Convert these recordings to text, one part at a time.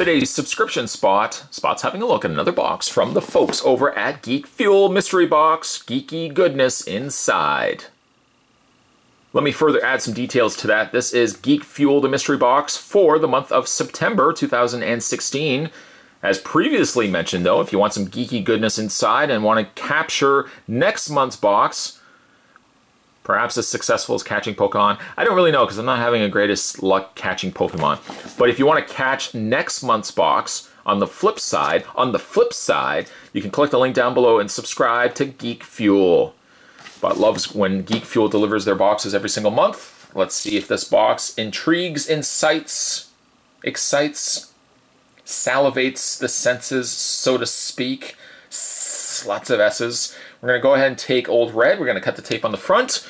Today's subscription spot's having a look at another box from the folks over at Geekfuel Mystery Box, geeky goodness inside. Let me further add some details to that. This is Geekfuel, the mystery box for the month of September 2016. As previously mentioned though, if you want some geeky goodness inside and want to capture next month's box, perhaps as successful as catching Pokemon. I don't really know because I'm not having the greatest luck catching Pokemon. But if you want to catch next month's box, on the flip side, you can click the link down below and subscribe to Geekfuel. But loves when Geekfuel delivers their boxes every single month. Let's see if this box intrigues, incites, excites, salivates the senses, so to speak. Lots of S's. We're going to go ahead and take Old Red. We're going to cut the tape on the front.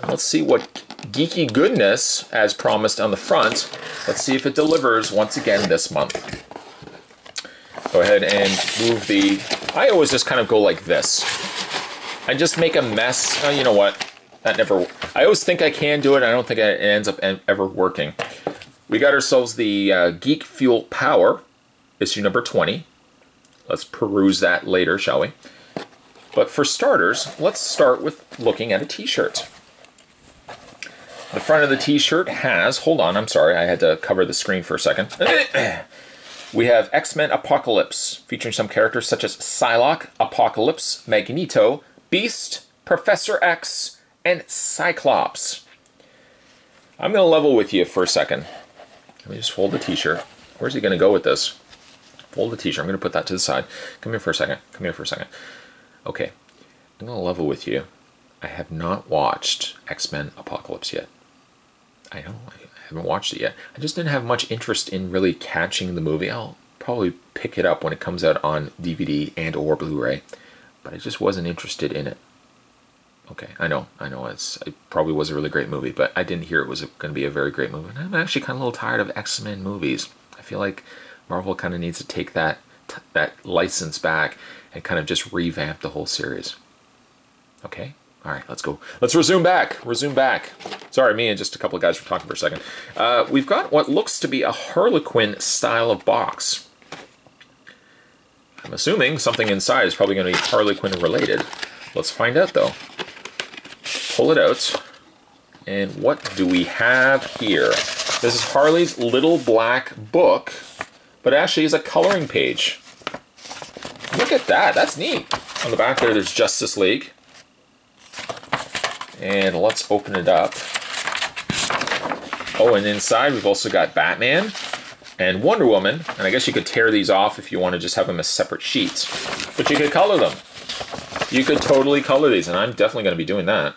And let's see what geeky goodness, as promised on the front, let's see if it delivers once again this month. Go ahead and move the... I always just kind of go like this. I just make a mess. Oh, you know what? That never... I always think I can do it. I don't think it ends up ever working. We got ourselves the Geekfuel Power, issue number 20. Let's peruse that later, shall we? But for starters, let's start with looking at a t-shirt. The front of the t-shirt has, hold on, I'm sorry, I had to cover the screen for a second. We have X-Men Apocalypse, featuring some characters such as Psylocke, Apocalypse, Magneto, Beast, Professor X, and Cyclops. I'm going to level with you for a second. Let me just fold the t-shirt. Where's he going to go with this? Fold the t-shirt. I'm going to put that to the side. Come here for a second. Come here for a second. Okay, I'm going to level with you. I have not watched X-Men Apocalypse yet. I know, I haven't watched it yet. I just didn't have much interest in really catching the movie. I'll probably pick it up when it comes out on DVD and or Blu-ray, but I just wasn't interested in it. Okay, I know, it probably was a really great movie, but I didn't hear it was going to be a very great movie. And I'm actually kind of a little tired of X-Men movies. I feel like Marvel kind of needs to take that license back and kind of just revamp the whole series. Okay? All right, let's go. Let's resume back. Sorry, me and just a couple of guys were talking for a second. We've got what looks to be a Harlequin style of box. I'm assuming something inside is probably going to be Harlequin related. Let's find out, though. Pull it out. And what do we have here? This is Harley's little black book, but actually is a coloring page. Look at that, that's neat. On the back there's Justice League. And let's open it up. Oh, and inside we've also got Batman and Wonder Woman. And I guess you could tear these off if you want to just have them as separate sheets. But you could color them. You could totally color these, and I'm definitely going to be doing that.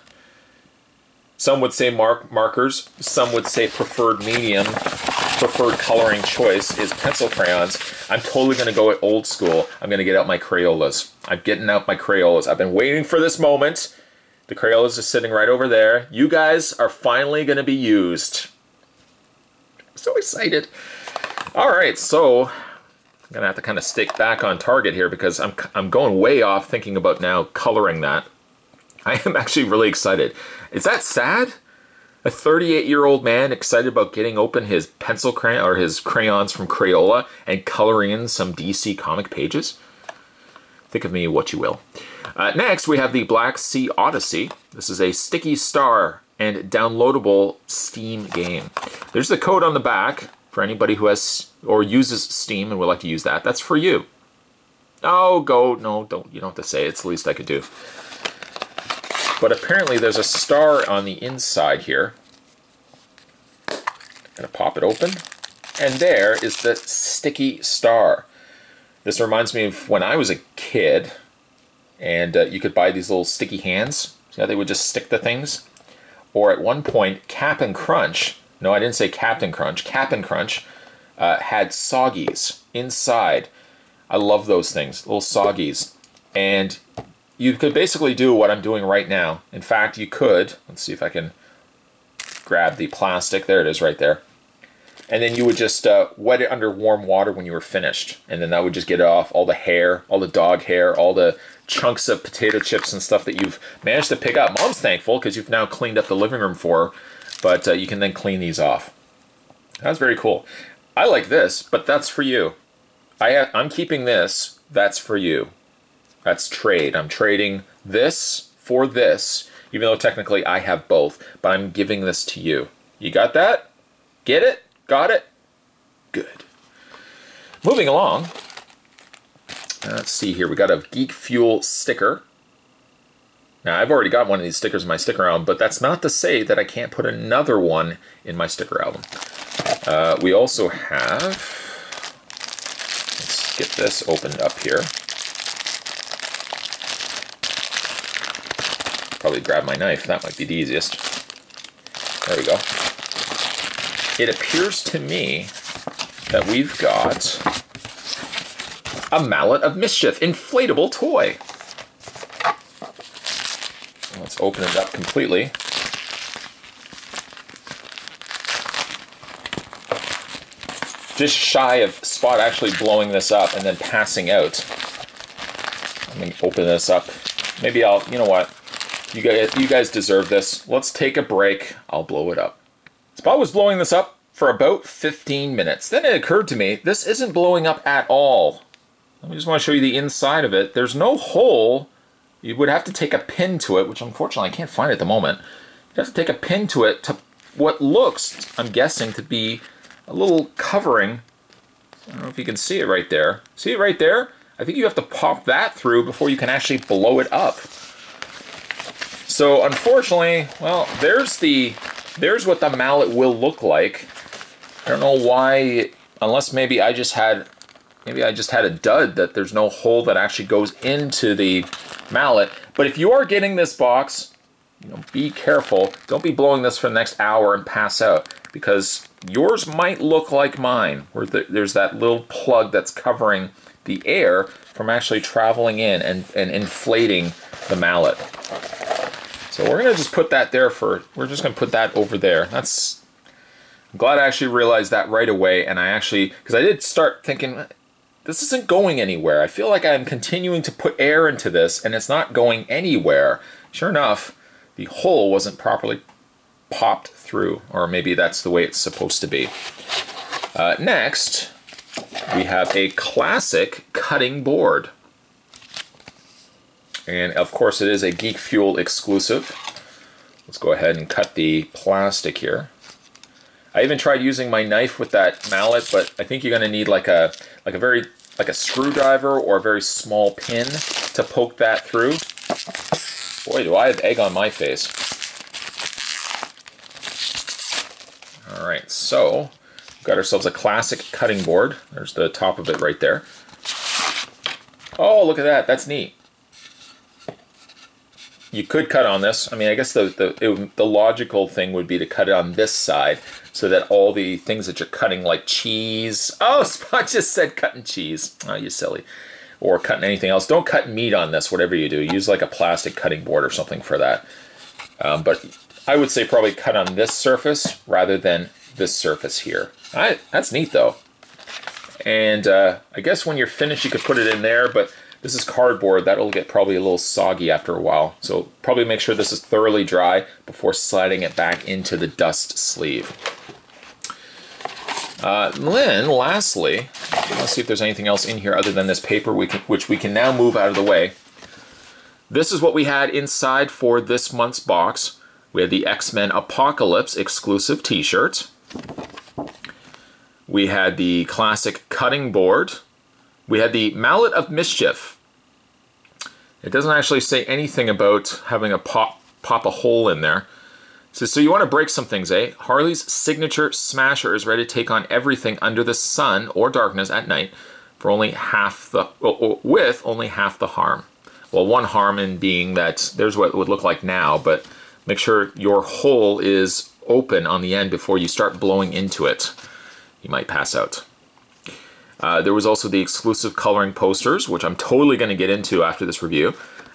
Some would say markers, some would say preferred medium. Preferred coloring choice is pencil crayons. I'm totally going to go at old school. I'm going to get out my Crayolas. I'm getting out my Crayolas. I've been waiting for this moment. The Crayolas are sitting right over there. You guys are finally going to be used. I'm so excited. All right, so I'm going to have to kind of stick back on target here because I'm going way off thinking about now coloring that. I am actually really excited. Is that sad? A 38-year-old man excited about getting open his pencil crayon or his crayons from Crayola and coloring in some DC comic pages? Think of me what you will. Next, we have the Black Sea Odyssey. This is a sticky star and downloadable Steam game. There's the code on the back for anybody who has or uses Steam and would like to use that. That's for you. Oh, no, don't. You don't have to say it. It's the least I could do. But apparently there's a star on the inside here. I'm gonna pop it open. And there is the sticky star. This reminds me of when I was a kid and you could buy these little sticky hands. See how they would just stick to things? Or at one point, Cap'n Crunch, no, I didn't say Captain Crunch, Cap'n Crunch had soggies inside. I love those things, little soggies. And you could basically do what I'm doing right now. In fact, you could, let's see if I can grab the plastic. There it is right there. And then you would just wet it under warm water when you were finished. And then that would just get off all the hair, all the dog hair, all the chunks of potato chips and stuff that you've managed to pick up. Mom's thankful because you've now cleaned up the living room for her, but you can then clean these off. That's very cool. I like this, but that's for you. I'm keeping this. That's for you. That's trade. I'm trading this for this, even though technically I have both, but I'm giving this to you. You got that? Get it? Got it? Good. Moving along. Let's see here. We got a Geekfuel sticker. Now, I've already got one of these stickers in my sticker album, but that's not to say that I can't put another one in my sticker album. We also have... Let's get this opened up here. Probably grab my knife. That might be the easiest. There we go. It appears to me that we've got a Mallet of Mischief inflatable toy. Let's open it up completely. Just shy of Spot actually blowing this up and then passing out. Let me open this up. Maybe I'll, you know what? You guys deserve this. Let's take a break. I'll blow it up. Spot was blowing this up for about 15 minutes. Then it occurred to me, this isn't blowing up at all. I just want to show you the inside of it. There's no hole. You would have to take a pin to it, which unfortunately I can't find at the moment. You have to take a pin to it to what looks, I'm guessing, to be a little covering. I don't know if you can see it right there. See it right there? I think you have to pop that through before you can actually blow it up. So unfortunately, well, there's what the mallet will look like. I don't know why, unless maybe I just had a dud that there's no hole that actually goes into the mallet. But if you are getting this box, you know, be careful. Don't be blowing this for the next hour and pass out, because yours might look like mine, where there's that little plug that's covering the air from actually traveling in and inflating the mallet. So we're gonna just put that there we're just gonna put that over there. I'm glad I actually realized that right away, and because I did start thinking, this isn't going anywhere. I feel like I'm continuing to put air into this, and it's not going anywhere. Sure enough, the hole wasn't properly popped through, or maybe that's the way it's supposed to be. Next, we have a classic cutting board. And of course it is a Geekfuel exclusive. Let's go ahead and cut the plastic here. I even tried using my knife with that mallet, but I think you're going to need like a screwdriver or a very small pin to poke that through. Boy, do I have egg on my face. All right, so we've got ourselves a classic cutting board. There's the top of it right there. Oh, look at that. That's neat. You could cut on this. I mean, I guess the logical thing would be to cut it on this side so that all the things that you're cutting, like cheese. Oh, Spot just said cutting cheese. Oh, you silly. Or cutting anything else. Don't cut meat on this, whatever you do. Use like a plastic cutting board or something for that. But I would say probably cut on this surface rather than this surface here. That's neat, though. And I guess when you're finished, you could put it in there, but this is cardboard. That'll get probably a little soggy after a while. So probably make sure this is thoroughly dry before sliding it back into the dust sleeve. Then, lastly, let's see if there's anything else in here other than this paper, which we can now move out of the way. This is what we had inside for this month's box. We had the X-Men Apocalypse exclusive t-shirt. We had the classic cutting board. We had the Mallet of Mischief. It doesn't actually say anything about having a pop a hole in there. So you want to break some things, eh? Harley's signature smasher is ready to take on everything under the sun or darkness at night for only with only half the harm. Well, one harm in being that there's what it would look like now, but make sure your hole is open on the end before you start blowing into it. You might pass out. There was also the exclusive coloring posters, which I'm totally going to get into after this review,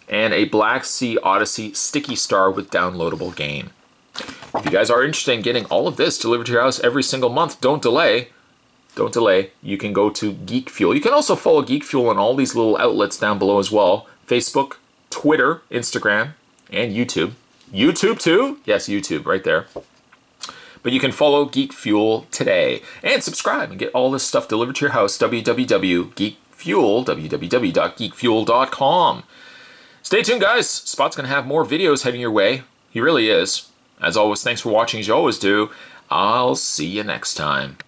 and a Black Sea Odyssey sticky star with downloadable game. If you guys are interested in getting all of this delivered to your house every single month, don't delay. Don't delay. You can go to Geekfuel. You can also follow Geekfuel on all these little outlets down below as well. Facebook, Twitter, Instagram, and YouTube. YouTube too? Yes, YouTube, right there. But you can follow Geekfuel today and subscribe and get all this stuff delivered to your house. www.geekfuel.com. Stay tuned, guys. Spot's going to have more videos heading your way. He really is. As always, thanks for watching as you always do. I'll see you next time.